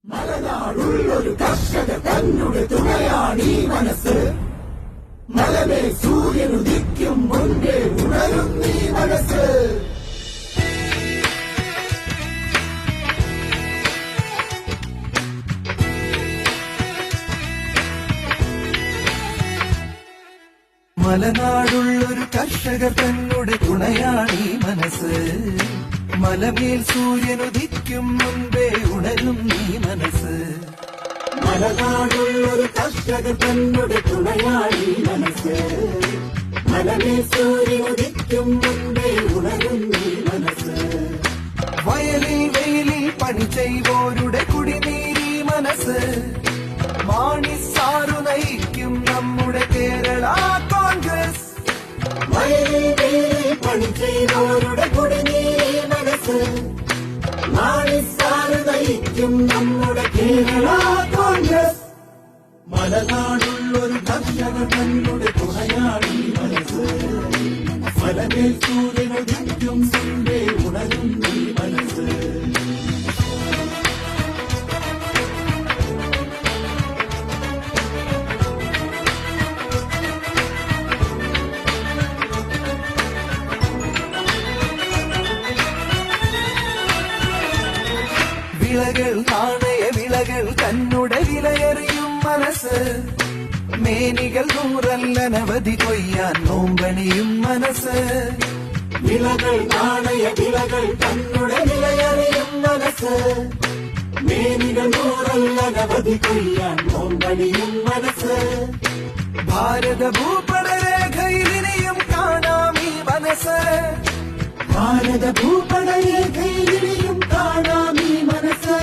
മലനാടുള്ളൊരു കർഷക തന്നുടെ തുണയാണീ മനസ്സ്. മലമേൽ സൂര്യനുദിക്കും മുൻപേ ഉണരും നീ മനസ്സ്. മലനാടുള്ളൊരു കർഷകർ തന്നുടെ തുണയാണീ മനസ്സ്. മലമേൽ സൂര്യനുദിക്കും മുൻപേ ഉണരും നീ മനസ്സ്. മലനാടുള്ളൊരു കർഷകർ തന്നുടെ തുണയാണീ മനസ്സ്. മലമേൽ സൂര്യനുദിക്കും മുൻപേ ഉണരും നീ മനസ്സ്. വയലിൽ വെയിലിൽ പണി ചെയ്തോരുടെ കുടിനീരി മനസ്സ്. മാണിസാറു നയിക്കും നമ്മുടെ കേരള കോൺഗ്രസ്. വയലിൽ വെയിലിൽ പണി ചെയ്തോരുടെ കുടിനീരി മനസ്സ്. മാണിസാറ് നയിക്കും നമ്മുടെ കേരള കോൺഗ്രസ്. മലനാടുള്ളൊരു കർഷക തന്നുടെ തുണയാണീ മനസ്സ്. മലമേൽ സൂര്യനുദിക്കും മുൻപേ ഉണരും നീ മനസ്സ്. വിളകൾ നാണയ വിളകൾ തന്നുടെ വിലയറിയും മനസ്സ്. മേനികൾ നൂറല്ലനവധി കൊയ്യാൻ നോമ്പണിയും മനസ്സ്. വിളകൾ നാണയ വിളകൾ തന്നുടെ വിലയറിയും മനസ്സ്. മേനികൾ നൂറല്ലനവധി കൊയ്യാൻ നോമ്പണിയും മനസ്സ്. ഭാരത ഭൂപടരേഖയിലിനിയും കാണാം ഈ മനസ്സ്. ഭാരത ഭൂപടരേഖയിലും കാണാം ഈ മനസ്സ്.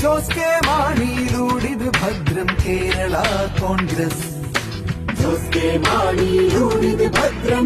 ജോസ് കെ മാണിയിലൂടിത് ഭദ്രം കേരള കോൺഗ്രസ്. ജോസ് കെ മാണിയിലൂടിത് ഭദ്രം